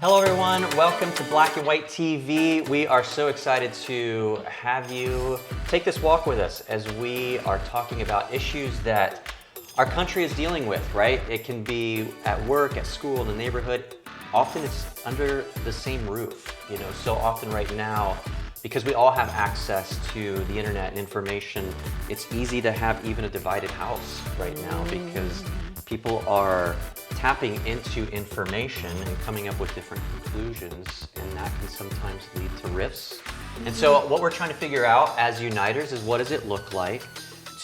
Hello everyone, welcome to Black and White TV. We are so excited to have you take this walk with us as we are talking about issues that our country is dealing with, right? It can be at work, at school, in the neighborhood. Often it's under the same roof, so often right now, because we all have access to the internet and information, it's easy to have even a divided house right now because people are tapping into information and coming up with different conclusions, and that can sometimes lead to rifts. And so what we're trying to figure out as uniters is, what does it look like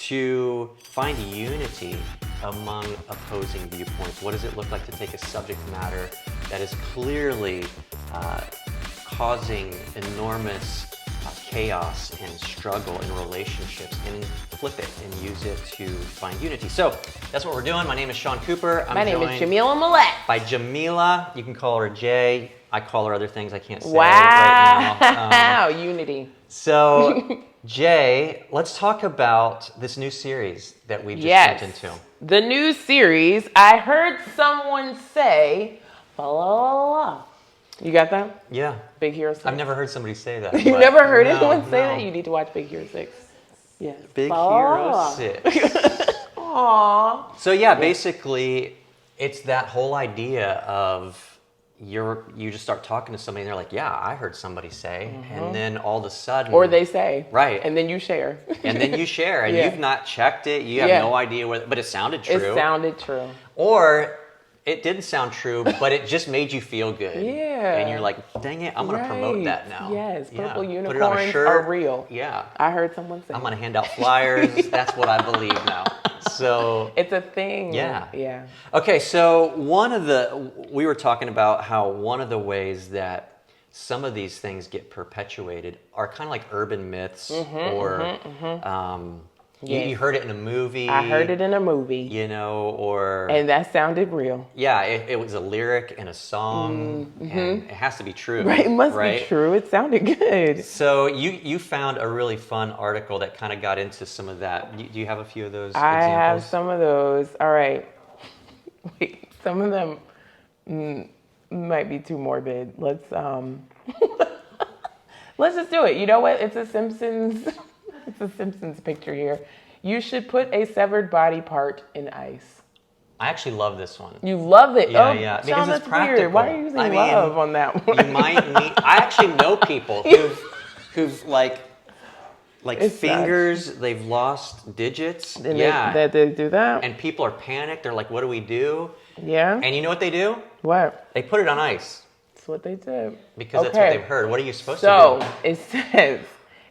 to find unity among opposing viewpoints? What does it look like to take a subject matter that is clearly causing enormous chaos and struggle in relationships, and flip it and use it to find unity? So that's what we're doing. My name is Sean Cooper. My name is Jamila. By Jamila. You can call her Jay. I call her other things I can't say wow. right now. Wow, unity. So Jay, let's talk about this new series that we just jumped into. The new series, I heard someone say, la la la la. You got that? Yeah. Big Hero 6. I've never heard somebody say that. You never heard anyone say that? You need to watch Big Hero 6. Yeah. Big Hero 6. Aww. So yeah, basically, it's that whole idea of you just start talking to somebody and they're like, yeah, I heard somebody say, and then all of a sudden, or they say, right, and then you share, and you've not checked it, you have no idea what, but it sounded true. It sounded true. Or it didn't sound true, but it just made you feel good. Yeah. And you're like, dang it, I'm going to promote that now. Yes, purple unicorns put it on a shirt. are real. Yeah. I heard someone say I'm going to hand out flyers. That's what I believe now. So it's a thing. Yeah. Yeah. Okay, so we were talking about how one of the ways that some of these things get perpetuated are kind of like urban myths, You heard it in a movie. I heard it in a movie. And that sounded real. Yeah, it was a lyric in a song, and it has to be true. Right, it must be true. It sounded good. So you found a really fun article that kind of got into some of that. Do you have a few of those I examples? have some of those. All right. Wait, some of them might be too morbid. Let's let's just do it. You know what? It's a Simpsons picture here. You should put a severed body part in ice. I actually love this one. You love it? Yeah, oh, yeah. Sean, Because that's it's practical. weird. Why are you using love on that one? You might meet. I actually know people who've like fingers. They've lost digits. And that they do that. And people are panicked. They're like, "What do we do?" Yeah. And you know what they do? What? They put it on ice. That's what they did. Because that's what they've heard. What are you supposed to do? So it says,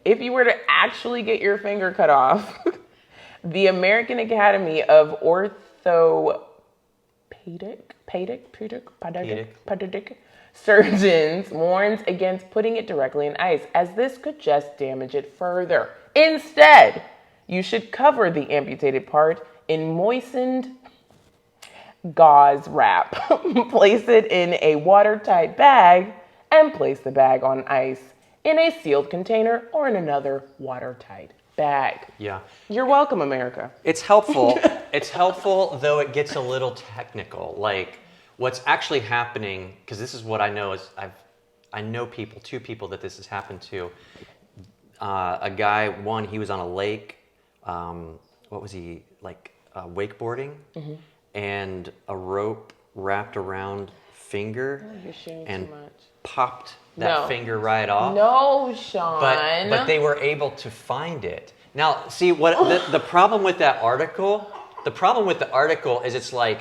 if you were to actually get your finger cut off, the American Academy of Orthopedic Surgeons warns against putting it directly in ice, as this could just damage it further. Instead, you should cover the amputated part in moistened gauze wrap. Place it in a watertight bag and place the bag on ice in a sealed container or in another watertight bag. Yeah. You're welcome, America. It's helpful. It's helpful, though it gets a little technical. Like, what's actually happening, because this is what I know, is I know two people that this has happened to. A guy, he was on a lake. What was he, wakeboarding? And a rope wrapped around finger and popped that finger right off. No, Sean. But they were able to find it. Now, see what the problem with that article? The problem with the article is it's like,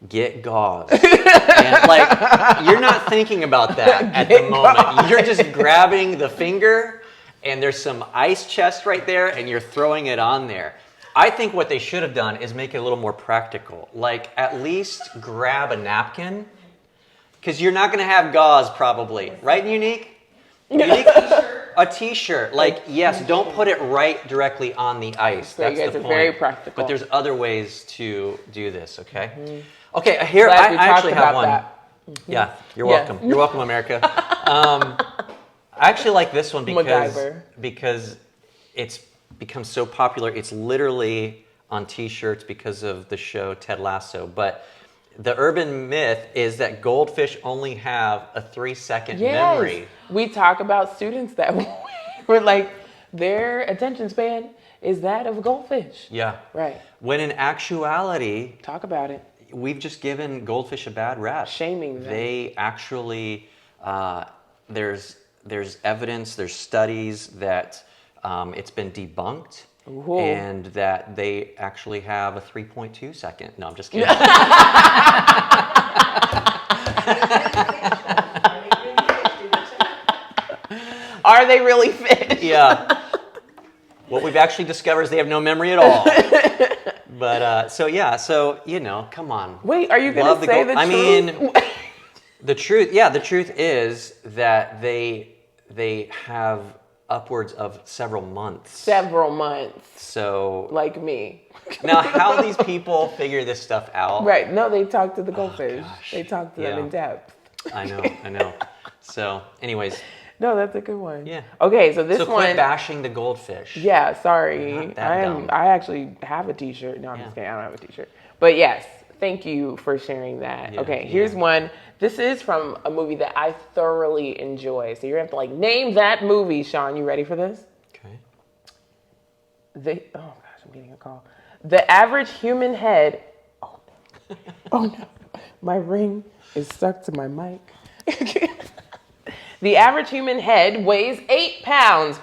get gauze. And you're not thinking about that at the moment. Gauze. You're just grabbing the finger, and there's some ice chest right there, and you're throwing it on there. I think what they should have done is make it a little more practical. Like, at least grab a napkin, because you're not going to have gauze probably. Right, Unique? Unique? A t-shirt. Yes, don't put it right directly on the ice. So that's you guys the are point. very practical. But there's other ways to do this, okay? Okay, here, I actually have one. Yeah, you're welcome. You're welcome, America. I actually like this one because it's become so popular. It's literally on t-shirts because of the show Ted Lasso. But the urban myth is that goldfish only have a 3-second Yes. memory. We talk about students that way. We're like, their attention span is that of a goldfish. Yeah. Right. When in actuality, Talk about it. we've just given goldfish a bad rap. Shaming them. They actually, there's evidence, there's studies that it's been debunked. Ooh. And that they actually have a 3.2 second. No, I'm just kidding. Are they really fish? Yeah. What we've actually discovered is they have no memory at all. But so come on. Wait, are you going to say the truth? I mean, the truth is that they have upwards of several months. Several months. So, like me. Now, how these people figure this stuff out? Right. No, they talk to the goldfish. Gosh. They talk to them in depth. I know. So, anyways. No, that's a good one. Yeah. Okay, so this So one. quit bashing the goldfish. Yeah, sorry. Not that dumb. I actually have a t-shirt. No, I'm just kidding. I don't have a t-shirt. But yes, thank you for sharing that. Yeah, Okay, here's one. This is from a movie that I thoroughly enjoy. So you're going to have to name that movie, Sean. You ready for this? Okay. Oh gosh, I'm getting a call. The average human head. Oh no. My ring is stuck to my mic. The average human head weighs 8 pounds.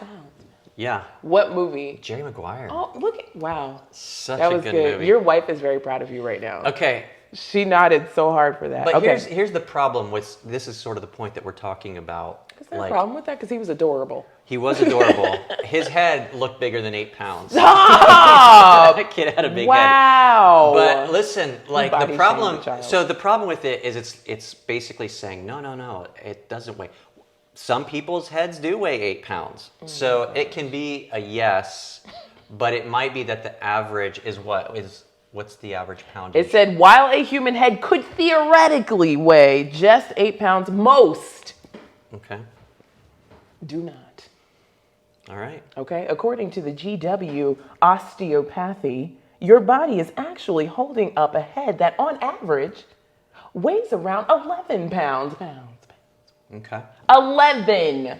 Yeah. What movie? Jerry Maguire. Oh, wow. Such That a was good good. movie. Your wife is very proud of you right now. Okay. She nodded so hard for that. But okay. here's the problem with this is sort of the point that we're talking about. Is there a problem with that? Because he was adorable. He was adorable. His head looked bigger than 8 pounds. Stop! That kid had a big head. Wow. But listen, like body the problem. shamed the child. So the problem with it is it's basically saying no, it doesn't weigh. Some people's heads do weigh 8 pounds. So it can be a yes, but it might be that the average is what's the average poundage? It said, while a human head could theoretically weigh just 8 pounds, most Okay. do not. All right. Okay, according to the GW osteopathy, your body is actually holding up a head that on average weighs around 11 pounds. Okay. 11. All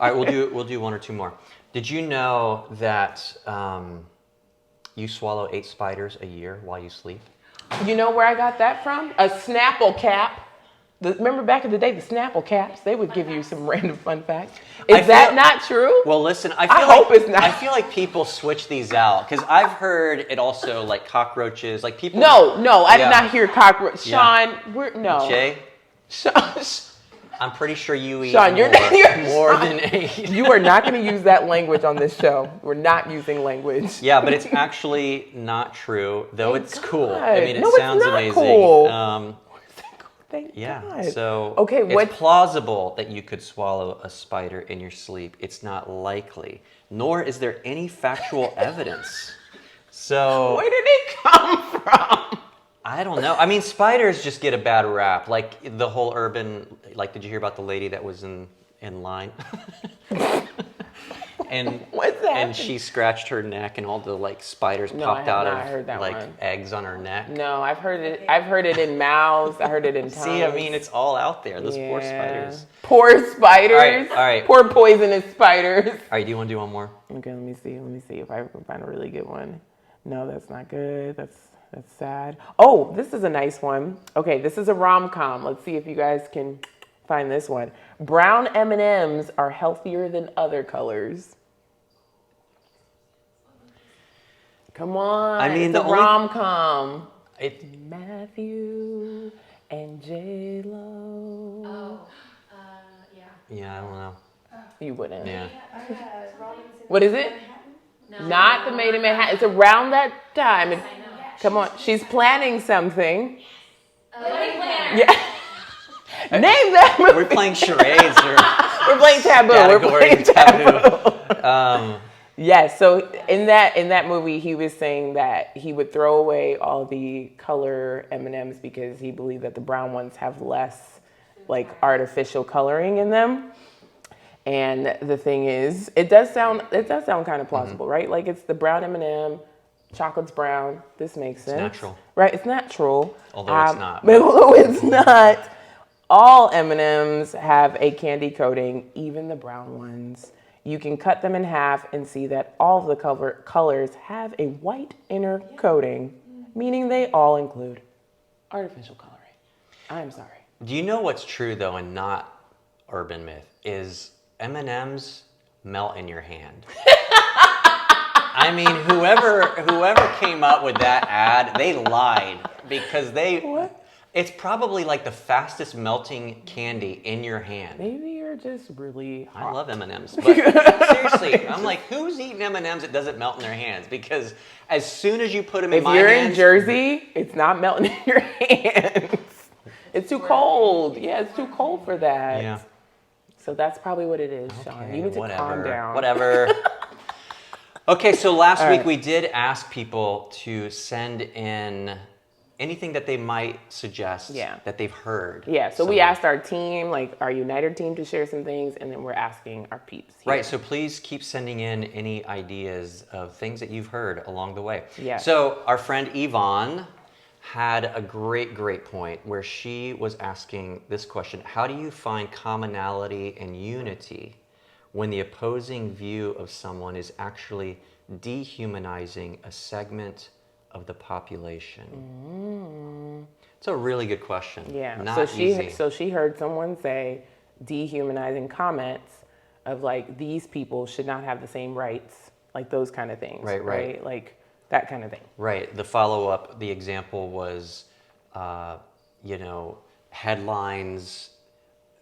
right, we'll do one or two more. Did you know that you swallow 8 spiders a year while you sleep? You know where I got that from? A Snapple cap. Remember back in the day, the Snapple caps? They would give you some random fun facts. Is that not true? Well, listen, I hope it's not. I feel like people switch these out because I've heard it also like cockroaches, like people. No, I did Yeah. not hear cockroach. Yeah. Sean, no. Jay, Sean, I'm pretty sure you eat Sean, more than 8. you are not going to use that language on this show. We're not using language. Yeah, but it's actually not true, though. Thank it's cool. God. I mean, it No, it's sounds not amazing. cool. Thank Yeah. God. So okay, it's plausible that you could swallow a spider in your sleep. It's not likely, nor is there any factual evidence. So where did it come from? I don't know. I mean, spiders just get a bad rap. Like the whole urban. Like, did you hear about the lady that was in line? And What's that? and she scratched her neck, and all the like spiders No, popped I have out not heard of that like one. eggs on her neck. No, I've heard it in mouths. I heard it in tongues. See, I mean, it's all out there. Those poor spiders. Poor spiders. All right. Poor poisonous spiders. All right, do you want to do one more? Okay, let me see if I can find a really good one. No, that's not good. That's sad. Oh, this is a nice one. Okay, this is a rom-com. Let's see if you guys can find this one. Brown M&Ms are healthier than other colors. Come on. I mean, it's the a only- rom-com. Matthew and J-Lo. Yeah, I don't know. You wouldn't. Yeah. What is it? Not the Maid in Manhattan. It's around that time. Come on. She's planning something. Yeah. Name that movie. We're playing charades or We're playing Taboo. We're playing taboo. Yes. So in that movie, he was saying that he would throw away all the color M&Ms because he believed that the brown ones have less like artificial coloring in them. And the thing is, it does sound kind of plausible, right? Like it's the brown M&M chocolate's brown. This makes sense. natural. Right, it's natural. Although it's not. But although it's not, all M&Ms have a candy coating, even the brown ones. You can cut them in half and see that all of the colors have a white inner coating, meaning they all include artificial coloring. I'm sorry. Do you know what's true though, and not urban myth, is M&Ms melt in your hand. I mean, whoever came up with that ad, they lied because it's probably like the fastest melting candy in your hand. Maybe you're just really hot. I love M&Ms, but seriously, I'm like, who's eating M&Ms that doesn't melt in their hands? Because as soon as you put them in my hands... If you're in Jersey, it's not melting in your hands. It's too cold. Yeah, it's too cold for that. Yeah. So that's probably what it is, Sean. You need to calm down. Whatever. Okay, so last week we did ask people to send in anything that they might suggest that they've heard. Yeah, so we asked our team, like our Uniter team, to share some things, and then we're asking our peeps here. Right, so please keep sending in any ideas of things that you've heard along the way. Yeah. So our friend Yvonne had a great point where she was asking this question: how do you find commonality and unity when the opposing view of someone is actually dehumanizing a segment of the population? It's a really good question. Yeah. Not easy. So she heard someone say dehumanizing comments of like, these people should not have the same rights, like those kind of things. Right. Like that kind of thing. Right. The follow-up, the example was, headlines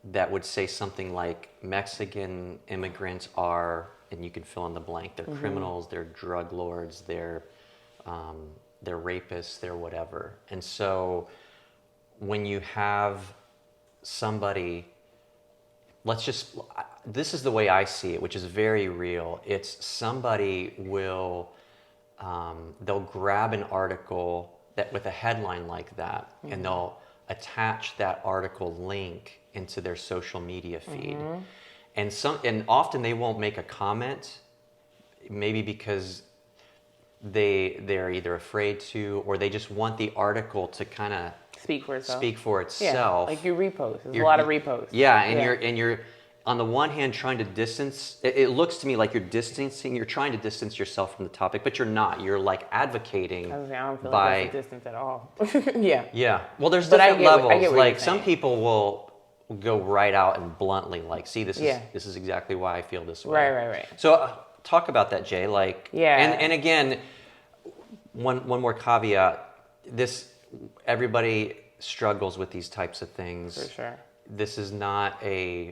that would say something like Mexican immigrants are, and you can fill in the blank, they're criminals, they're drug lords, they're rapists, they're whatever. And so when you have somebody, this is the way I see it, which is very real. It's somebody they'll grab an article that with a headline like that, and they'll attach that article link into their social media feed. And often they won't make a comment, maybe because they're either afraid to, or they just want the article to kind of speak for itself. Yeah, like you repost. There's a lot of reposts. Yeah, and you're on the one hand trying to distance. It looks to me like you're trying to distance yourself from the topic, but you're not. You're like advocating. I don't feel like there's a distance at all. Yeah. Yeah. Well, there's different levels. I get what like you're some saying. people will go right out and bluntly like, see, this is exactly why I feel this way. Right. So talk about that, Jay. Like, yeah. And again, one more caveat. Everybody struggles with these types of things. For sure. This is not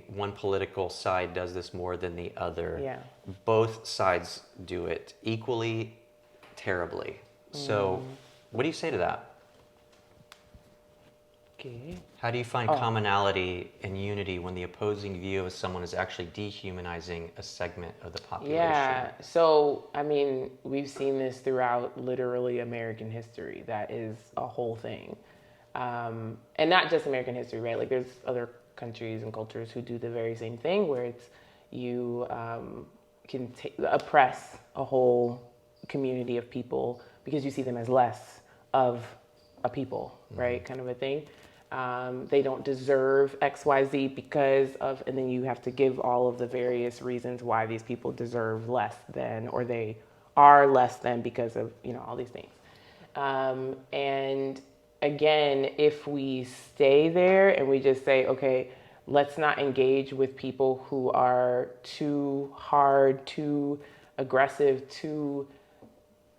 one political side does this more than the other. Yeah. Both sides do it equally terribly. So what do you say to that? Okay. How do you find commonality and unity when the opposing view of someone is actually dehumanizing a segment of the population? Yeah. So, I mean, we've seen this throughout literally American history. That is a whole thing. And not just American history, right? Like there's other countries and cultures who do the very same thing, where it's you can oppress a whole community of people because you see them as less of a people, right? Kind of a thing. They don't deserve XYZ because of, and then you have to give all of the various reasons why these people deserve less than, or they are less than because of, all these things. And again, if we stay there and we just say, okay, let's not engage with people who are too hard, too aggressive, too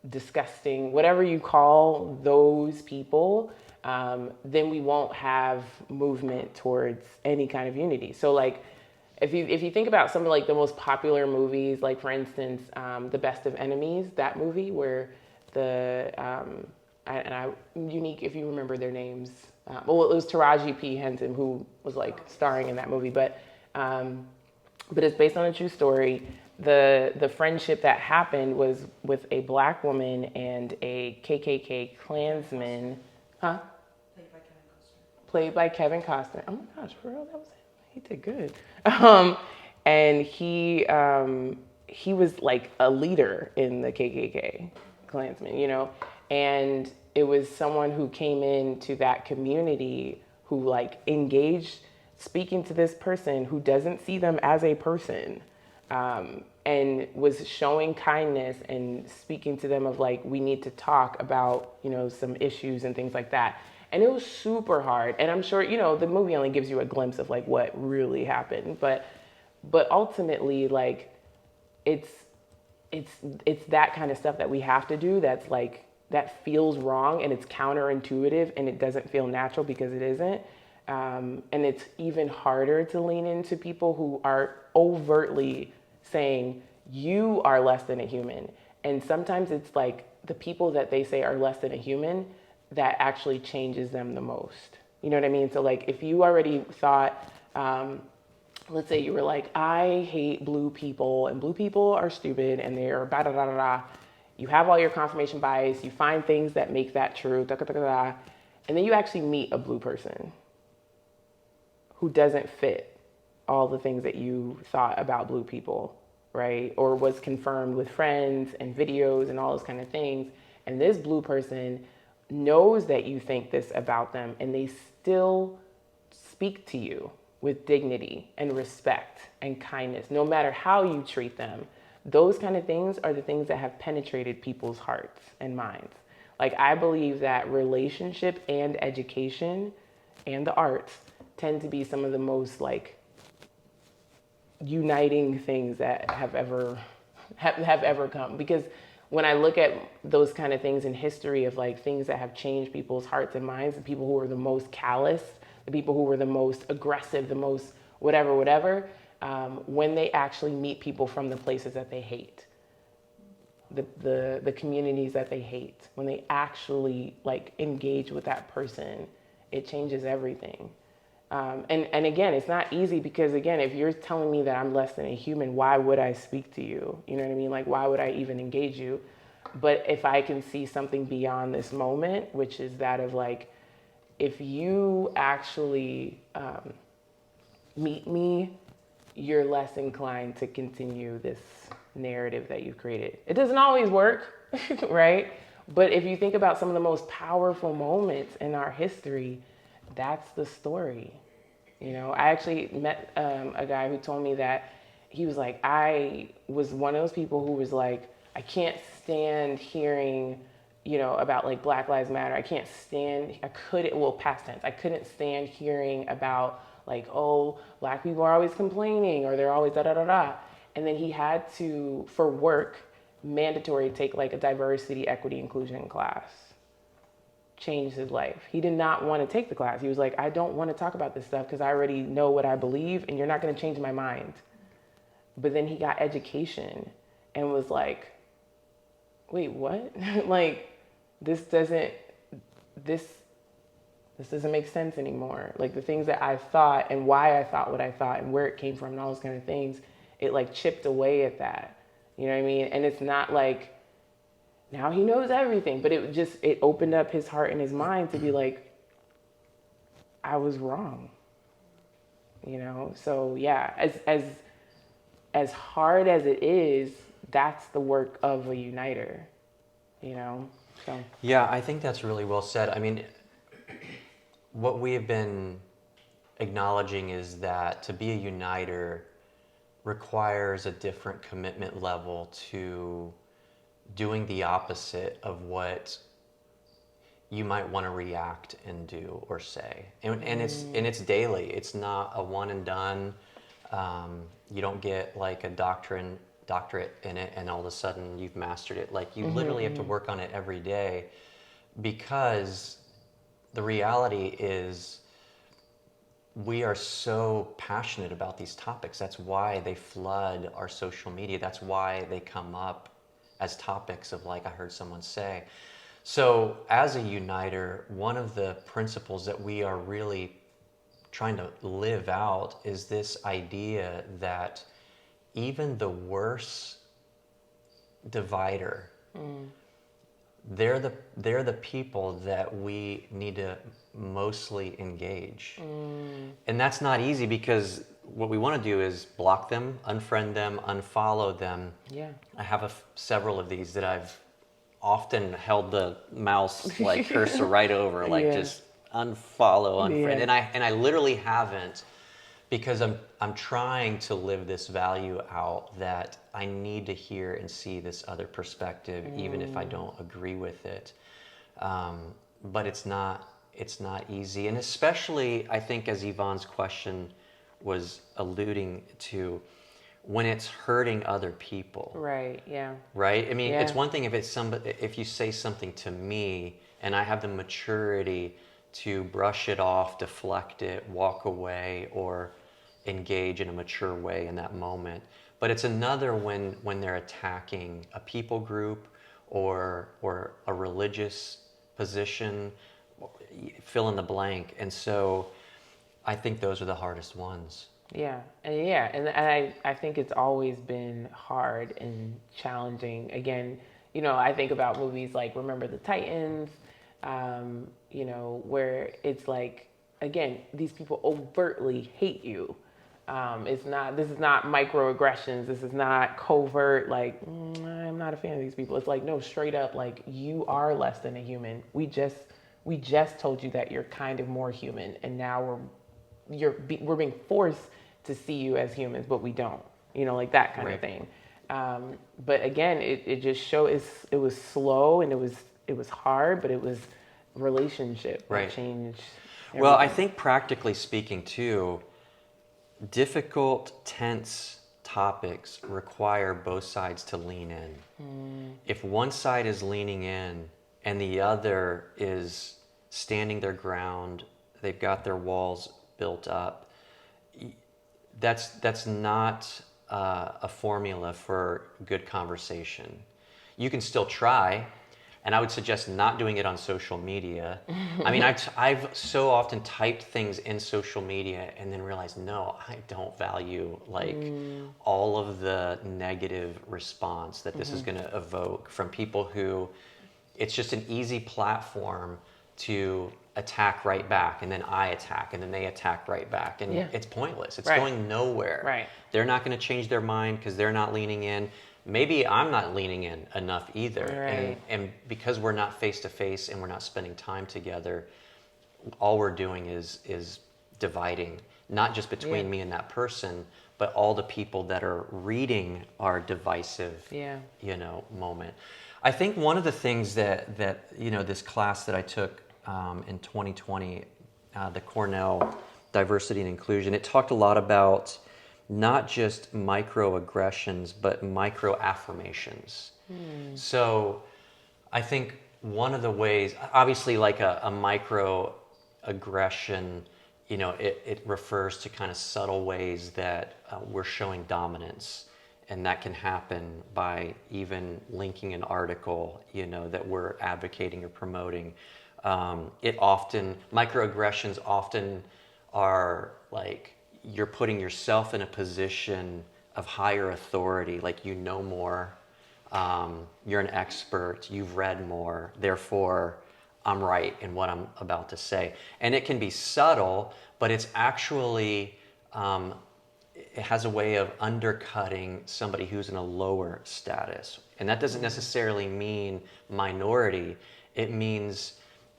disgusting, whatever you call those people, then we won't have movement towards any kind of unity. So like, if you think about some of like the most popular movies, like for instance, The Best of Enemies, that movie where Unique, if you remember their names. It was Taraji P. Henson who was like starring in that movie, but it's based on a true story. The friendship that happened was with a black woman and a KKK Klansman, Played by Kevin Costner. Oh my gosh, for real, he did good. And he was like a leader in the KKK. Klansmen, you know, and it was someone who came into that community who like engaged speaking to this person who doesn't see them as a person, and was showing kindness and speaking to them of like, we need to talk about, you know, some issues and things like that. And it was super hard. And I'm sure, you know, the movie only gives you a glimpse of like what really happened, but ultimately, like, it's that kind of stuff that we have to do that's like, that feels wrong and it's counterintuitive and it doesn't feel natural because it isn't. And it's even harder to lean into people who are overtly saying you are less than a human. And sometimes it's like the people that they say are less than a human that actually changes them the most. You know what I mean? So like if you already thought, let's say you were like, I hate blue people and blue people are stupid and they are da da da da da. You have all your confirmation bias, you find things that make that true, da da da da, and then you actually meet a blue person who doesn't fit all the things that you thought about blue people, right? Or was confirmed with friends and videos and all those kind of things. And this blue person knows that you think this about them and they still speak to you with dignity and respect and kindness, no matter how you treat them. Those kind of things are the things that have penetrated people's hearts and minds. Like, I believe that relationship and education and the arts tend to be some of the most like uniting things that have ever come. Because when I look at those kind of things in history of like things that have changed people's hearts and minds, the people who were the most callous, the people who were the most aggressive, the most whatever, when they actually meet people from the places that they hate, the communities that they hate, when they actually like engage with that person, it changes everything. And again, it's not easy because again, if you're telling me that I'm less than a human, why would I speak to you? You know what I mean? Like, why would I even engage you? But if I can see something beyond this moment, which is that of like, if you actually meet me, you're less inclined to continue this narrative that you've created. It doesn't always work, right? But if you think about some of the most powerful moments in our history, that's the story. You know, I actually met a guy who told me that he was like, I was one of those people who was like, I can't stand hearing, you know, about like Black Lives Matter. Past tense, I couldn't stand hearing about like, oh, Black people are always complaining or they're always da da da da. And then he had to, for work, mandatory take like a diversity, equity, inclusion class. Changed his life. He did not want to take the class. He was like, I don't want to talk about this stuff because I already know what I believe and you're not going to change my mind. But then he got education and was like, wait, what? Like, this doesn't make sense anymore. Like the things that I thought and why I thought what I thought and where it came from and all those kind of things, it like chipped away at that. You know what I mean? And it's not like, now he knows everything, but it opened up his heart and his mind to be like, I was wrong, you know? So yeah, as hard as it is, that's the work of a uniter, you know? So. Yeah, I think that's really well said. I mean, what we have been acknowledging is that to be a uniter requires a different commitment level to doing the opposite of what you might want to react and do or say, and it's daily. It's not a one and done. You don't get like a doctorate in it and all of a sudden you've mastered it. Like you literally have to work on it every day, because the reality is we are so passionate about these topics. That's why they flood our social media. That's why they come up as topics of, like I heard someone say. So as a uniter, one of the principles that we are really trying to live out is this idea that even the worst divider, they're the people that we need to mostly engage. And that's not easy, because what we want to do is block them, unfriend them, unfollow them. Yeah. I have several of these that I've often held the mouse like cursor right over, like Yeah. just unfollow, unfriend. Yeah. And I literally haven't, because I'm trying to live this value out that I need to hear and see this other perspective, even if I don't agree with it. But it's not easy, and especially I think, as Yvonne's question was alluding to, when it's hurting other people. Right. Yeah. Right? I mean, it's Yeah. one thing if it's somebody, if you say something to me and I have the maturity to brush it off, deflect it, walk away, or engage in a mature way in that moment. But it's another when they're attacking a people group or a religious position, fill in the blank. And so I think those are the hardest ones. And I think it's always been hard and challenging. Again, I think about movies like Remember the Titans, where it's like, again, these people overtly hate you. This is not microaggressions. This is not covert, like, I'm not a fan of these people. It's like, no, straight up, like, you are less than a human. We just told you that you're kind of more human, and now we're being forced to see you as humans, but we don't, like that kind of thing. But again, it just shows it was slow and it was hard, but it was relationship that changed everything. Well, I think practically speaking too, difficult, tense topics require both sides to lean in. If one side is leaning in and the other is standing their ground, they've got their walls built up, that's not a formula for good conversation. You can still try, and I would suggest not doing it on social media. I mean, I've so often typed things in social media and then realized, no, I don't value all of the negative response that this is going to evoke from people who, it's just an easy platform to attack right back, and then I attack, and then they attack right back, and it's pointless. It's going nowhere. Right. They're not going to change their mind because they're not leaning in. Maybe I'm not leaning in enough either. Right. And because we're not face to face and we're not spending time together, all we're doing is dividing, not just between me and that person, but all the people that are reading our divisive, moment. I think one of the things that this class that I took in 2020, the Cornell Diversity and Inclusion, it talked a lot about not just microaggressions, but microaffirmations. So I think one of the ways, obviously like a microaggression, it refers to kind of subtle ways that we're showing dominance. And that can happen by even linking an article, that we're advocating or promoting. Microaggressions often are like, you're putting yourself in a position of higher authority, like you know more, you're an expert, you've read more, therefore I'm right in what I'm about to say. And it can be subtle, but it's actually, it has a way of undercutting somebody who's in a lower status. And that doesn't necessarily mean minority. It means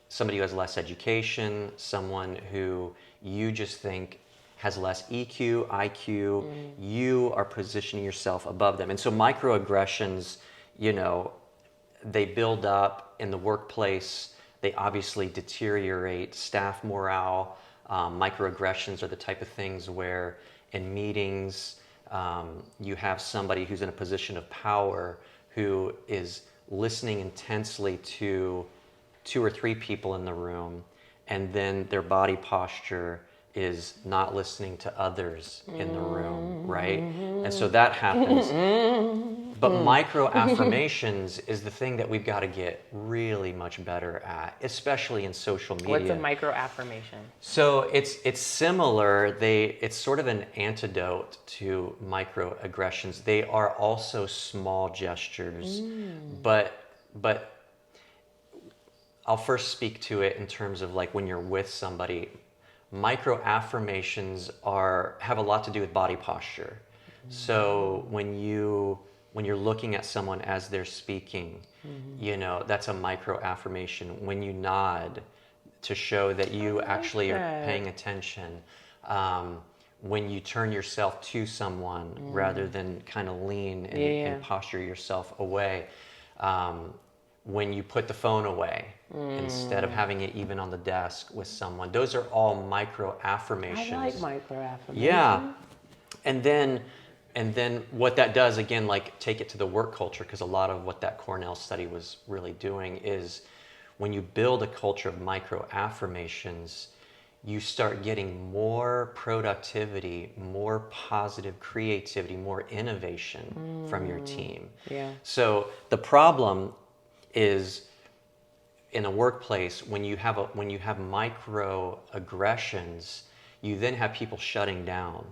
somebody who has less education, someone who you just think has less EQ, IQ. You are positioning yourself above them. And so microaggressions, they build up in the workplace. They obviously deteriorate staff morale. Microaggressions are the type of things where in meetings, you have somebody who's in a position of power who is listening intensely to 2 or 3 people in the room, and then their body posture is not listening to others in the room, right? And so that happens. But micro affirmations is the thing that we've got to get really much better at, especially in social media. What's a micro affirmation? So it's similar. It's sort of an antidote to microaggressions. They are also small gestures, but I'll first speak to it in terms of like when you're with somebody. Micro affirmations have a lot to do with body posture. So when you when you're looking at someone as they're speaking, you know, that's a micro affirmation. When you nod to show that you actually are paying attention. When you turn yourself to someone rather than kind of lean and posture yourself away. When you put the phone away instead of having it even on the desk with someone. Those are all micro affirmations. I like micro affirmations. Yeah. And then what that does, again, like take it to the work culture, because a lot of what that Cornell study was really doing is when you build a culture of micro affirmations, you start getting more productivity, more positive creativity, more innovation from your team. Yeah. So the problem is in a workplace, when you have micro aggressions, you then have people shutting down.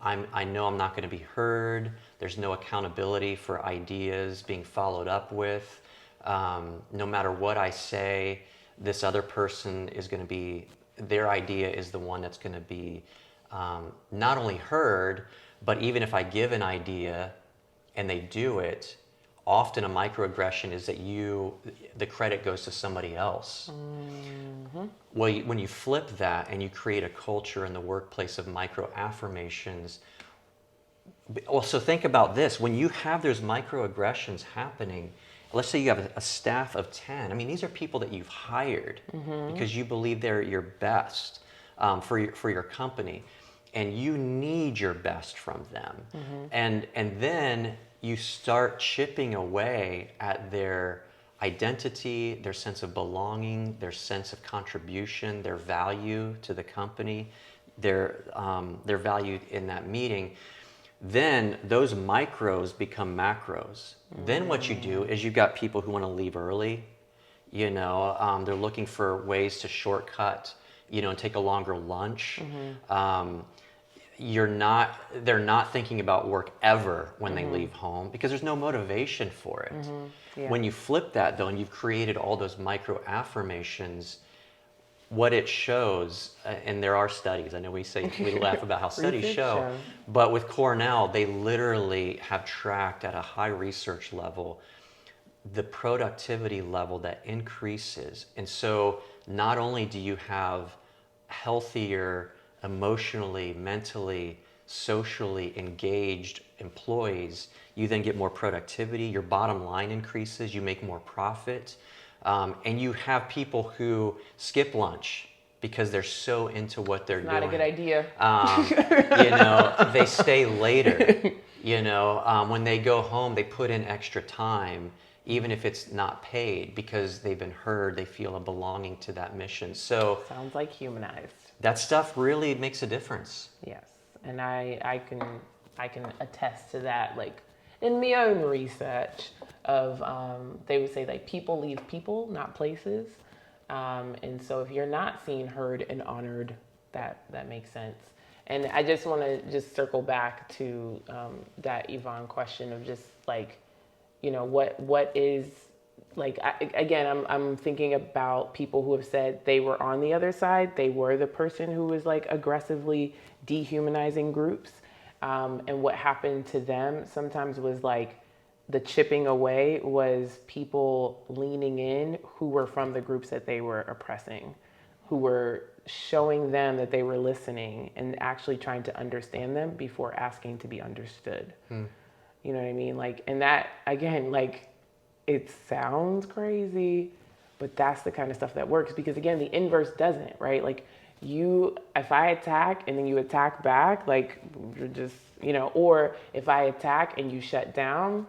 I know I'm not going to be heard. There's no accountability for ideas being followed up with. No matter what I say, this other person is going to be, their idea is the one that's going to be not only heard, but even if I give an idea and they do it, often a microaggression is that the credit goes to somebody else. Well, when you flip that and you create a culture in the workplace of micro affirmations, well, so think about this. When you have those microaggressions happening, let's say you have a staff of 10. I mean, these are people that you've hired because you believe they're your best for your company, and you need your best from them. And then you start chipping away at their identity, their sense of belonging, their sense of contribution, their value to the company, their value in that meeting. Then those micros become macros. Then what you do is you've got people who want to leave early. You know, they're looking for ways to shortcut, you know, and take a longer lunch. They're not thinking about work ever when they leave home because there's no motivation for it. When you flip that though, and you've created all those micro affirmations, what it shows, and there are studies, I know we laugh about how studies show, but with Cornell, they literally have tracked at a high research level the productivity level that increases. And so not only do you have healthier, emotionally, mentally, socially engaged employees, you then get more productivity, your bottom line increases, you make more profit. And you have people who skip lunch because they're so into what they're doing. Not a good idea. You know, they stay later. You know, when they go home, they put in extra time, even if it's not paid, because they've been heard. They feel a belonging to that mission. So sounds like humanized. That stuff really makes a difference. Yes, and I can attest to that. Like in my own research of they would say like people leave people, not places. And so if you're not seen, heard, and honored, that makes sense. And I just want to just circle back to that Yvonne question of just like, you know, what is like, I'm thinking about people who have said they were on the other side. They were the person who was like aggressively dehumanizing groups. And what happened to them sometimes was like the chipping away was people leaning in who were from the groups that they were oppressing, who were showing them that they were listening and actually trying to understand them before asking to be understood. You know what I mean? Like, and that, again, like, it sounds crazy, but that's the kind of stuff that works because, again, the inverse doesn't, right? Like, if I attack and then you attack back, like, you're just, you know, or if I attack and you shut down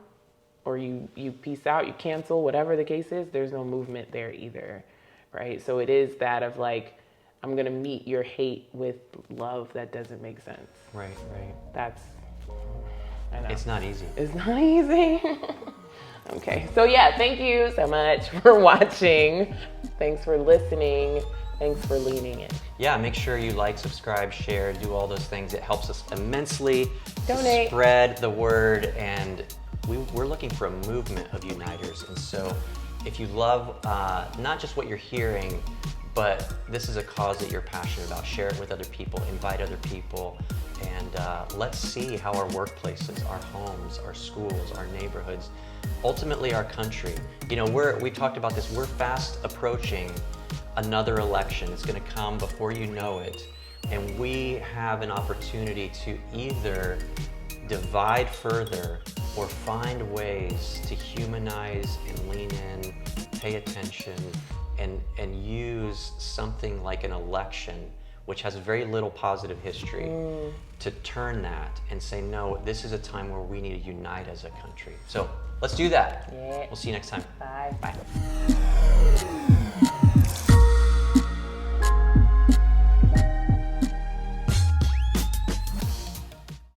or you peace out, you cancel, whatever the case is, there's no movement there either, right? So it is that of like, I'm going to meet your hate with love that doesn't make sense. Right. That's, I know. It's not easy. It's not easy. Okay, so yeah, thank you so much for watching. Thanks for listening. Thanks for leaning in. Yeah, make sure you like, subscribe, share, do all those things. It helps us immensely Donate. to spread the word, and we're looking for a movement of uniters. And so if you love not just what you're hearing, but this is a cause that you're passionate about, share it with other people, invite other people. And let's see how our workplaces, our homes, our schools, our neighborhoods, ultimately our country. You know, we talked about this, we're fast approaching another election. It's gonna come before you know it. And we have an opportunity to either divide further or find ways to humanize and lean in, pay attention, and use something like an election, which has very little positive history, to turn that and say, no, this is a time where we need to unite as a country. So let's do that. Yeah. We'll see you next time. Bye. Bye.